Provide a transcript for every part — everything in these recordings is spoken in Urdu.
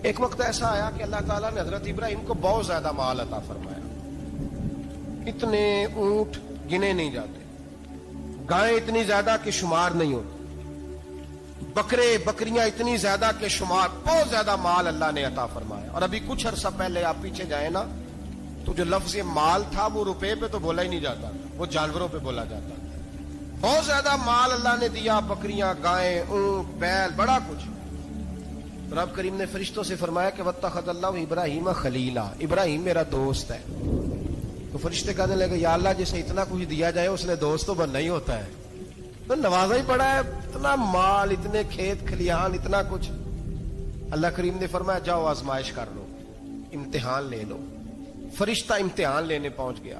ایک وقت ایسا آیا کہ اللہ تعالیٰ نے حضرت ابراہیم کو بہت زیادہ مال عطا فرمایا. اتنے اونٹ گنے نہیں جاتے، گائیں اتنی زیادہ کہ شمار نہیں ہوتی، بکرے بکریاں اتنی زیادہ کہ شمار، بہت زیادہ مال اللہ نے عطا فرمایا. اور ابھی کچھ عرصہ پہلے آپ پیچھے جائیں نا تو جو لفظ مال تھا وہ روپے پہ تو بولا ہی نہیں جاتا، وہ جانوروں پہ بولا جاتا. بہت زیادہ مال اللہ نے دیا، بکریاں، گائیں، اونٹ، بیل، بڑا کچھ. رب کریم نے فرشتوں سے فرمایا کہ واتخذ اللہ ابراہیم خلیلا، ابراہیم میرا دوست ہے. تو فرشتے کہنے لگے یا اللہ جسے اتنا کچھ دیا جائے اس نے دوست تو بننا ہی ہوتا ہے، تو نوازا ہی پڑا ہے، اتنا مال، اتنے کھیت کھلیان، اتنا کچھ. اللہ کریم نے فرمایا جاؤ آزمائش کر لو، امتحان لے لو. فرشتہ امتحان لینے پہنچ گیا.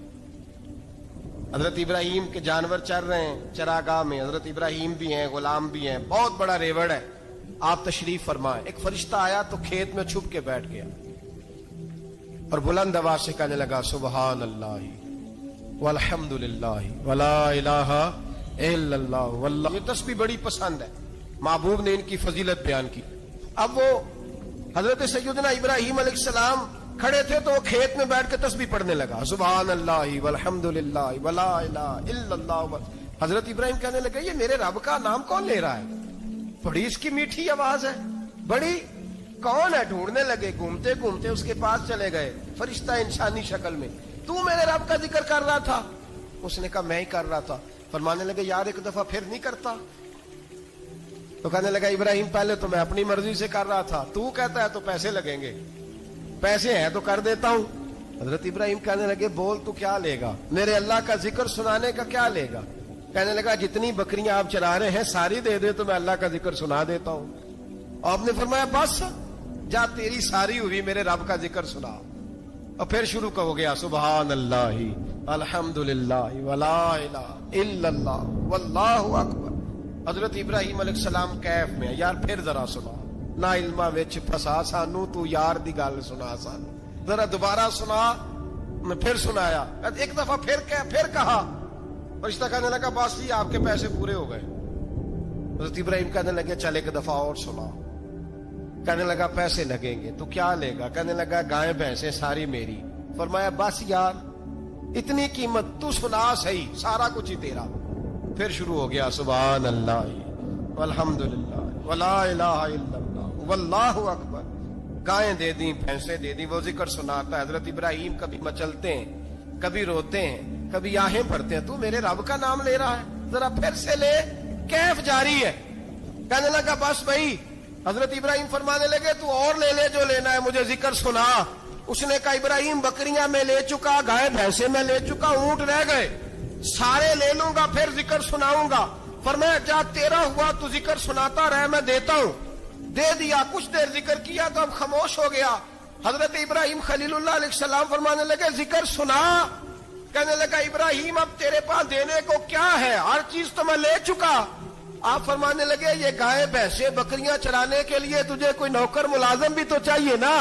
حضرت ابراہیم کے جانور چر رہے ہیں چراگاہ میں، حضرت ابراہیم بھی ہیں، غلام بھی ہیں، بہت بڑا ریوڑ ہے. آپ تشریف فرمائیں. ایک فرشتہ آیا تو کھیت میں چھپ کے بیٹھ گیا اور بلند آواز سے کہنے لگا سبحان اللہ والحمد للہ ولا الہ الا اللہ واللہ. یہ تسبیح بڑی پسند ہے، محبوب نے ان کی فضیلت بیان کی. اب وہ حضرت سیدنا ابراہیم علیہ السلام کھڑے تھے تو وہ کھیت میں بیٹھ کے تسبیح پڑھنے لگا سبحان اللہ والحمد للہ ولا الہ الا اللہ. حضرت ابراہیم کہنے لگے یہ میرے رب کا نام کون لے رہا ہے؟ بڑی اس کی میٹھی آواز ہے، بڑی، کون ہے؟ ڈھونڈنے لگے، گھومتے گھومتے اس کے پاس چلے گئے. فرشتہ انسانی شکل میں، تو میرے رب کا ذکر کر رہا تھا؟ اس نے کہا میں ہی کر رہا تھا. فرمانے لگے یار ایک دفعہ پھر نہیں کرتا؟ تو کہنے لگا ابراہیم پہلے تو میں اپنی مرضی سے کر رہا تھا، تو کہتا ہے تو پیسے لگیں گے، پیسے ہیں تو کر دیتا ہوں. حضرت ابراہیم کہنے لگے بول تو کیا لے گا؟ میرے اللہ کا ذکر سنانے کا کیا لے گا؟ کہنے لگا جتنی بکریاں آپ چرا رہے ہیں ساری دے دے تو میں اللہ کا ذکر سنا دیتا ہوں. آپ نے فرمایا بس جا تیری ساری ہوئی میرے رب کا ذکر سنا. اور پھر شروع ہو گیا سبحان اللہ الحمد للہ ولا الہ الا اللہ واللہ اکبر. حضرت ابراہیم علیہ السلام کیف میں یار پھر ذرا سنا، نہ علما وچ پھسا سانو، تو یار دی گل سنا سانو، ذرا دوبارہ سنا. میں پھر سنایا، ایک دفعہ پھر کہا. فرشتہ کہنے لگا بس جی آپ کے پیسے پورے ہو گئے. حضرت ابراہیم کہنے لگے چل ایک دفعہ اور سنا. کہنے لگا پیسے لگیں گے. تو کیا لے گا؟ کہنے لگا گائیں بھینسیں ساری میری. فرمایا بس یار اتنی قیمت، تو سنا صحیح، سارا کچھ ہی تیرا. پھر شروع ہو گیا سبحان اللہ والحمد للہ ولا الہ الا اللہ واللہ اکبر. گائیں دے دیں، بھینسیں دے دیں، وہ ذکر سناتا ہے. حضرت ابراہیم کبھی مچلتے ہیں، کبھی روتے ہیں، کبھی آہیں پڑھتے ہیں. تو میرے رب کا نام لے رہا ہے، ذرا پھر سے لے. کیف جاری ہے. کہنے لگا بس بھائی. حضرت ابراہیم فرمانے لگے تو اور لے لے جو لینا ہے، مجھے ذکر سنا. اس نے کہا ابراہیم بکریاں میں لے چکا، گائے بھینسیں میں لے چکا، اونٹ رہ گئے، سارے لے لوں گا پھر ذکر سناؤں گا. فرمایا جا تیرا ہوا تو ذکر سناتا رہ، میں دیتا ہوں. دے دیا. کچھ دیر ذکر کیا تو اب خاموش ہو گیا. حضرت ابراہیم خلیل اللہ علیہ السلام فرمانے لگے ذکر سنا. کہنے لگا ابراہیم اب تیرے پاس دینے کو کیا ہے؟ ہر چیز تو میں لے چکا. آپ فرمانے لگے یہ گائے بھینسیں بکریاں چرانے کے لیے تجھے کوئی نوکر ملازم بھی تو چاہیے نا.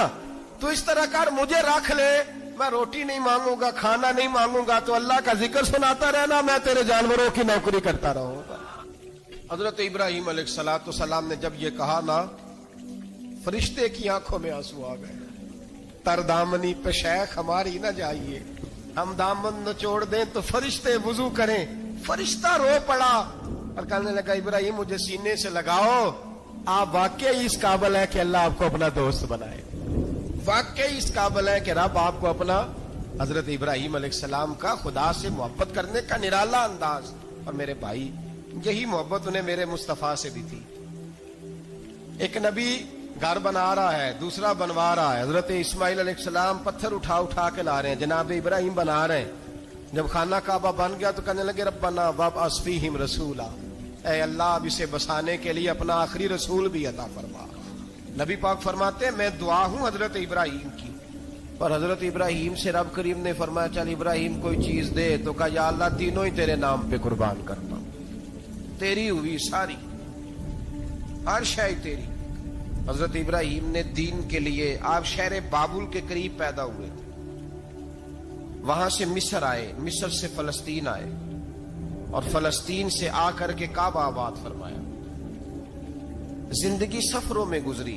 تو اس طرح کر مجھے رکھ لے، میں روٹی نہیں مانگوں گا، کھانا نہیں مانگوں گا، تو اللہ کا ذکر سناتا رہنا، میں تیرے جانوروں کی نوکری کرتا رہوں گا. حضرت ابراہیم علیہ الصلوۃ والسلام نے جب یہ کہا نا، فرشتے کی آنکھوں میں آنسو آ گئے. تر دامنی پہ شیخ ہماری نہ جائیے، ہم دامن نچوڑ دیں تو فرشتے وضو کریں. فرشتہ رو پڑا اور کہنے لگا ابراہیم مجھے سینے سے لگاؤ، آپ واقعی اس قابل ہے کہ اللہ آپ کو اپنا دوست بنائے، واقعی اس قابل ہے کہ رب آپ کو اپنا. حضرت ابراہیم علیہ السلام کا خدا سے محبت کرنے کا نرالا انداز. اور میرے بھائی یہی محبت انہیں میرے مصطفیٰ سے بھی تھی. ایک نبی گھر بنا رہا ہے، دوسرا بنوا رہا ہے. حضرت اسماعیل علیہ السلام پتھر اٹھا اٹھا کے لا رہے ہیں، جناب ابراہیم بنا رہے ہیں. جب خانہ کعبہ بن گیا تو کہنے لگے ربنا وابعث فیہم رسولا، اے اللہ اب اسے بسانے کے لیے اپنا آخری رسول بھی عطا فرما. نبی پاک فرماتے ہیں میں دعا ہوں حضرت ابراہیم کی. اور حضرت ابراہیم سے رب کریم نے فرمایا چل ابراہیم کوئی چیز دے. تو کہا یا اللہ تینوں ہی تیرے نام پہ قربان کرتا ہوں، تیری ہوئی ساری، ہر شے تیری. حضرت ابراہیم نے دین کے لیے، آپ شہر بابل کے قریب پیدا ہوئے تھے، وہاں سے مصر آئے، مصر سے فلسطین آئے، اور فلسطین سے آ کر کے کعبہ آباد فرمایا. زندگی سفروں میں گزری،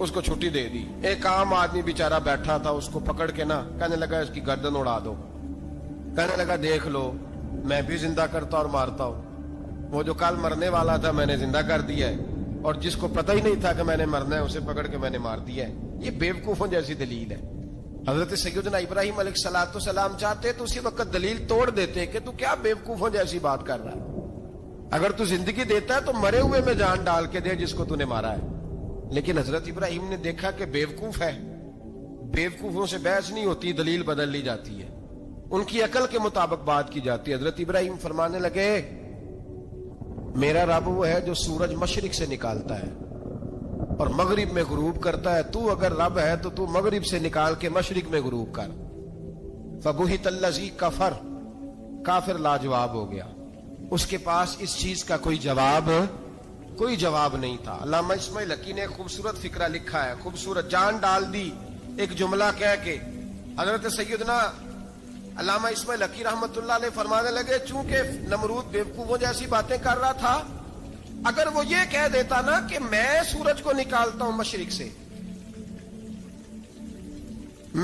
اس کو چھٹی دے دی. ایک عام آدمی بیچارہ بیٹھا تھا, اس کو پکڑ کے نا کہنے لگا اس کی گردن اڑا دو. کہنے لگا دیکھ لو میں بھی زندہ کرتا اور مارتا ہوں, وہ جو کل مرنے والا تھا میں نے زندہ کر دیا ہے, اور جس کو پتہ ہی نہیں تھا کہ میں نے مرنا ہے اسے پکڑ کے میں نے مار دیا ہے. یہ بیوقوفوں جیسی دلیل ہے. حضرت سیدنا ابراہیم علیہ الصلوۃ والسلام چاہتے تو اسی وقت دلیل توڑ دیتے کہ تو کیا بیوقوفوں جیسی بات کر رہا ہے, اگر تو زندگی دیتا ہے تو مرے ہوئے میں جان ڈال کے دے جس کو تو نے مارا ہے. لیکن حضرت ابراہیم نے دیکھا کہ بیوقوف ہے, بیوقوفوں سے بحث نہیں ہوتی, دلیل بدل لی جاتی ہے, ان کی عقل کے مطابق بات کی جاتی ہے. حضرت ابراہیم فرمانے لگے میرا رب وہ ہے جو سورج مشرق سے نکالتا ہے اور مغرب میں غروب کرتا ہے, تو اگر رب ہے تو تو مغرب سے نکال کے مشرق میں غروب کر. فبہت الذی کفر, کافر لاجواب ہو گیا, اس کے پاس اس چیز کا کوئی جواب نہیں تھا. علامہ اسماعیل حقی نے خوبصورت فقرہ لکھا ہے, خوبصورت جان ڈال دی ایک جملہ کہہ کے. حضرت سیدنا علامہ اسماعیل حقی رحمت اللہ علیہ فرمانے لگے چونکہ نمرود بیوقوفوں جیسی باتیں کر رہا تھا, اگر وہ یہ کہہ دیتا نا کہ میں سورج کو نکالتا ہوں مشرق سے,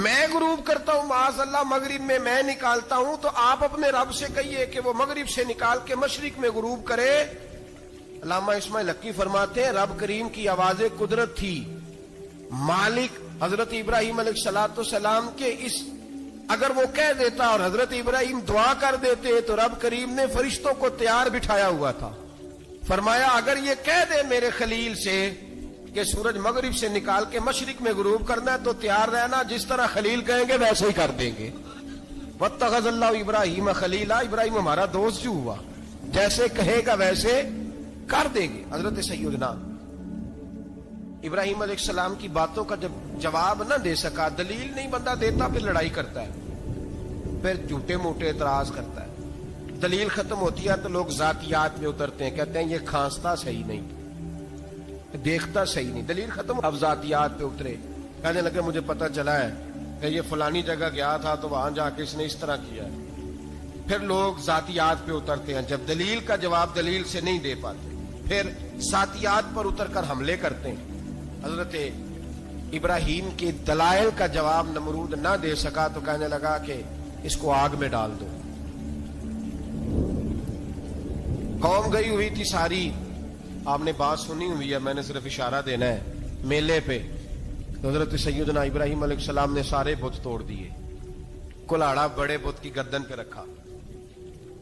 میں غروب کرتا ہوں معاذ اللہ مغرب میں نکالتا ہوں, تو آپ اپنے رب سے کہیے کہ وہ مغرب سے نکال کے مشرق میں غروب کرے. علامہ اسماعیل حقی فرماتے ہیں رب کریم کی آواز قدرت تھی, مالک حضرت ابراہیم علیہ الصلوۃ والسلام کے اس, اگر وہ کہہ دیتا اور حضرت ابراہیم دعا کر دیتے تو رب کریم نے فرشتوں کو تیار بٹھایا ہوا تھا. فرمایا اگر یہ کہہ دے میرے خلیل سے کہ سورج مغرب سے نکال کے مشرق میں غروب کرنا ہے تو تیار رہنا, جس طرح خلیل کہیں گے ویسے ہی کر دیں گے. واتخذ اللہ ابراہیم خلیلا, ابراہیم ہمارا دوست جو ہوا, جیسے کہے گا ویسے کر دیں گے. حضرت سیدنا ابراہیم علیہ السلام کی باتوں کا جب جواب نہ دے سکا, دلیل نہیں بندہ دیتا, پھر لڑائی کرتا ہے, پھر جھوٹے موٹے اعتراض کرتا ہے. دلیل ختم ہوتی ہے تو لوگ ذاتیات میں اترتے ہیں, کہتے ہیں یہ کھانستا صحیح نہیں, دیکھتا صحیح نہیں. دلیل ختم, اب ذاتیات پہ اترے, کہنے لگے مجھے پتہ چلا ہے کہ یہ فلانی جگہ گیا تھا تو وہاں جا کے اس نے اس طرح کیا ہے. پھر لوگ ذاتیات پہ اترتے ہیں, جب دلیل کا جواب دلیل سے نہیں دے پاتے پھر ذاتیات پر اتر کر حملے کرتے ہیں. حضرت ابراہیم کے دلائل کا جواب نمرود نہ دے سکا تو کہنے لگا کہ اس کو آگ میں ڈال دو. قوم گئی ہوئی تھی ساری, آپ نے بات سنی ہوئی ہے, میں نے صرف اشارہ دینا ہے, میلے پہ تو حضرت سیدنا ابراہیم علیہ السلام نے سارے بت توڑ دیے, کلاڑا بڑے بت کی گردن پہ رکھا.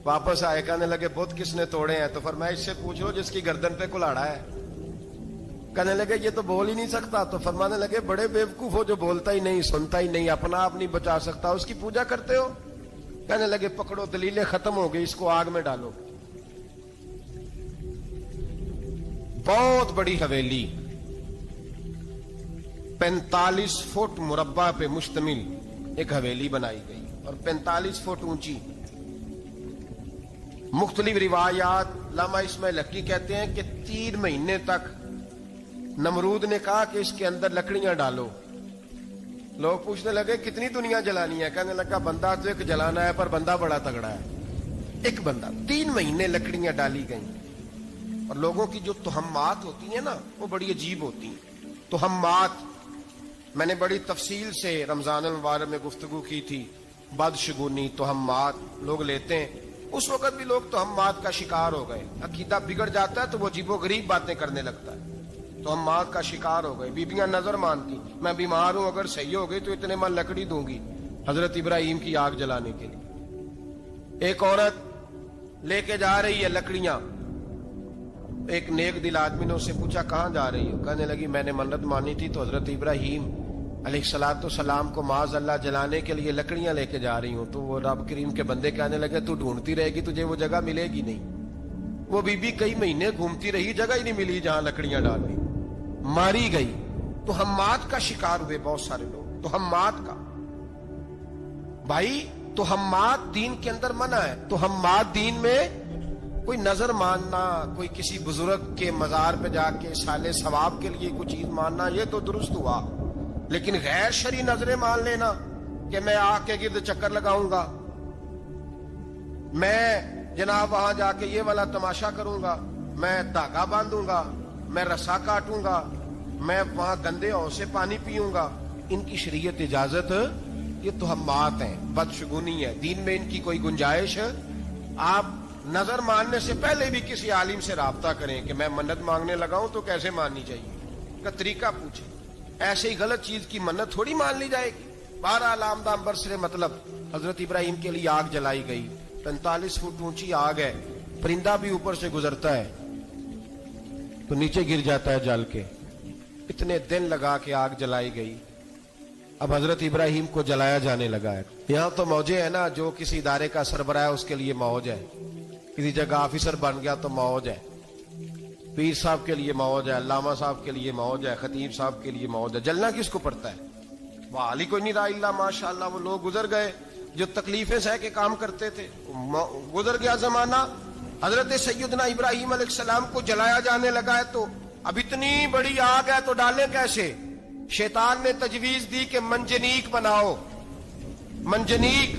واپس آئے, کہنے لگے بت کس نے توڑے ہیں, تو فرمایا اس سے پوچھو جس کی گردن پہ کلاڑا ہے. کہنے لگے یہ تو بول ہی نہیں سکتا, تو فرمانے لگے بڑے بیوقوف ہو جو بولتا ہی نہیں, سنتا ہی نہیں, اپنا آپ نہیں بچا سکتا, اس کی پوجا کرتے ہو. کہنے لگے پکڑو دلیلیں ختم ہو گئی, اس کو آگ میں ڈالو. بہت بڑی حویلی 45 فٹ مربع پہ مشتمل ایک حویلی بنائی گئی اور 45 فٹ اونچی. مختلف روایات, علامہ اسماعیل حقی کہتے ہیں کہ 3 مہینے تک نمرود نے کہا کہ اس کے اندر لکڑیاں ڈالو. لوگ پوچھنے لگے کتنی دنیا جلانی ہے, کہنے لگا بندہ تو ایک جلانا ہے پر بندہ بڑا تگڑا ہے, ایک بندہ. 3 مہینے لکڑیاں ڈالی گئیں. اور لوگوں کی جو تہمات ہوتی ہیں نا وہ بڑی عجیب ہوتی ہیں. تہمات میں نے بڑی تفصیل سے رمضان المبارک میں گفتگو کی تھی. بدشگونی, تہمات لوگ لیتے ہیں. اس وقت بھی لوگ تہمات کا شکار ہو گئے. عقیدہ بگڑ جاتا ہے تو وہ عجیب و غریب باتیں کرنے لگتا ہے. تہمات کا شکار ہو گئے. بیبیاں نظر مانتی, میں بیمار ہوں, اگر صحیح ہو گئی تو اتنے من لکڑی دوں گی حضرت ابراہیم کی آگ جلانے کے لیے. ایک عورت لے کے جا رہی ہے لکڑیاں. ایک نیک دل آدمی نے اس سے پوچھا کہاں جا رہی ہو, کہنے لگی میں نے منت مانی تھی تو حضرت ابراہیم علیہ الصلوۃ والسلام کو معاذ اللہ جلانے کے لیے لکڑیاں لے کے جا رہی ہوں. تو وہ رب کریم کے بندے کہنے لگے تو ڈھونڈتی رہے گی, تجھے وہ جگہ ملے گی نہیں. وہ بی بی کئی مہینے گھومتی رہی, جگہ ہی نہیں ملی جہاں لکڑیاں ڈالنی, ماری گئی. تہمات کا شکار ہوئے بہت سارے لوگ. تہمات کا بھائی, تہمات دین کے اندر منع ہے. تہمات دین میں کوئی نظر ماننا, کوئی کسی بزرگ کے مزار پہ جا کے سالے ثواب کے لیے کوئی چیز ماننا, یہ تو درست ہوا. لیکن غیر شرعی نظریں مان لینا کہ میں آگ کے گرد چکر لگاؤں گا, میں جناب وہاں جا کے یہ والا تماشا کروں گا, میں دھاگا باندھوں گا, میں رسا کاٹوں گا, میں وہاں گندے اور سے پانی پیوں گا؟ ان کی شریعت اجازت، یہ تہمات ہیں، بدشگونی ہے، دین میں ان کی کوئی گنجائش ہے؟ آپ نظر ماننے سے پہلے بھی کسی عالم سے رابطہ کریں کہ میں منت مانگنے لگا ہوں تو کیسے ماننی چاہیے کا طریقہ پوچھیں۔ ایسے ہی غلط چیز کی منت تھوڑی مان لی جائے گی۔ بہرحال آمدہ برسرے مطلب حضرت ابراہیم کے لیے آگ جلائی گئی، 45 فٹ اونچی آگ ہے، پرندہ بھی اوپر سے گزرتا ہے تو نیچے گر جاتا ہے جل کے، اتنے دن لگا کے آگ جلائی گئی۔ اب حضرت ابراہیم کو جلایا جانے لگا ہے۔ یہاں تو موجیں ہے نا، جو کسی ادارے کا سربراہ ہے اس کے لیے موج ہے، کسی جگہ آفیسر بن گیا تو موج ہے، پیر صاحب کے لیے موج ہے، علامہ صاحب کے لیے موج ہے، خطیب صاحب کے لیے موج ہے۔ جلنا کس کو پڑتا ہے؟ وہ علی کوئی نہیں رہا اللہ ماشاءاللہ، وہ لوگ گزر گئے جو تکلیفیں سہ کے کام کرتے تھے، گزر گیا زمانہ۔ حضرت سیدنا ابراہیم علیہ السلام کو جلایا جانے لگا ہے تو اب اتنی بڑی آگ ہے تو ڈالیں کیسے؟ شیطان نے تجویز دی کہ منجنیق بناؤ، منجنیق،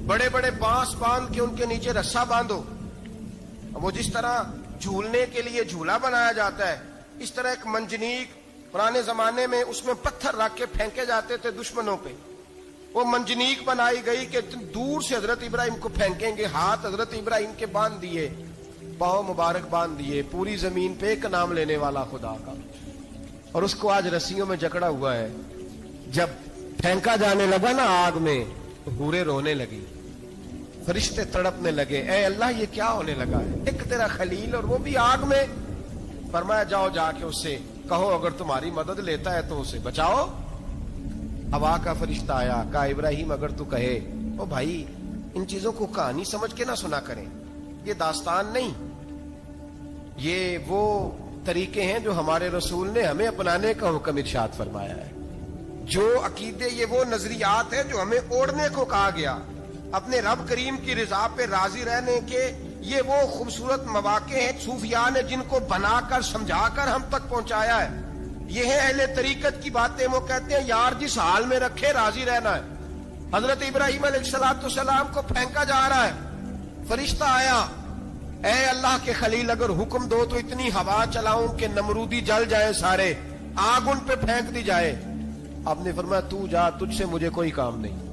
بڑے بڑے بانس باندھ کے ان کے نیچے رسا باندھو۔ وہ جس طرح جھولنے کے لیے جھولا بنایا جاتا ہے، اس طرح ایک منجنیق پرانے زمانے میں اس میں پتھر رکھ کے پھینکے جاتے تھے دشمنوں پہ، وہ منجنیق بنائی گئی کہ دور سے حضرت ابراہیم کو پھینکیں گے۔ ہاتھ حضرت ابراہیم کے باندھ دیے، پاؤں مبارک باندھ دیے، پوری زمین پہ ایک نام لینے والا خدا کا، اور اس کو آج رسیوں میں جکڑا ہوا ہے۔ جب پھینکا جانے لگا نا آگ میں تو حوریں رونے لگی، فرشتے تڑپنے لگے، اے اللہ یہ کیا ہونے لگا ہے؟ ایک تیرا خلیل اور وہ بھی آگ میں۔ فرمایا جاؤ جا کے اس سے کہو اگر تمہاری مدد لیتا ہے تو اسے بچاؤ۔ ہوا کا فرشتہ آیا، کہا ابراہیم اگر تو کہے، او بھائی ان چیزوں کو کہانی سمجھ کے نہ سنا کریں، یہ داستان نہیں، یہ وہ طریقے ہیں جو ہمارے رسول نے ہمیں اپنانے کا حکم ارشاد فرمایا ہے۔ جو عقیدے، یہ وہ نظریات ہیں جو ہمیں اوڑھنے کو کہا گیا، اپنے رب کریم کی رضا پہ راضی رہنے کے یہ وہ خوبصورت مواقع ہیں صوفیاء نے جن کو بنا کر سمجھا کر ہم تک پہنچایا ہے۔ یہ ہے اہل طریقت کی باتیں، وہ کہتے ہیں یار جس حال میں رکھے راضی رہنا ہے۔ حضرت ابراہیم علیہ السلام کو پھینکا جا رہا ہے، فرشتہ آیا، اے اللہ کے خلیل اگر حکم دو تو اتنی ہوا چلاؤں کہ نمرودی جل جائے سارے، آگ ان پہ پھینک دی جائے۔ آپ نے فرمایا تو جا، تجھ سے مجھے کوئی کام نہیں۔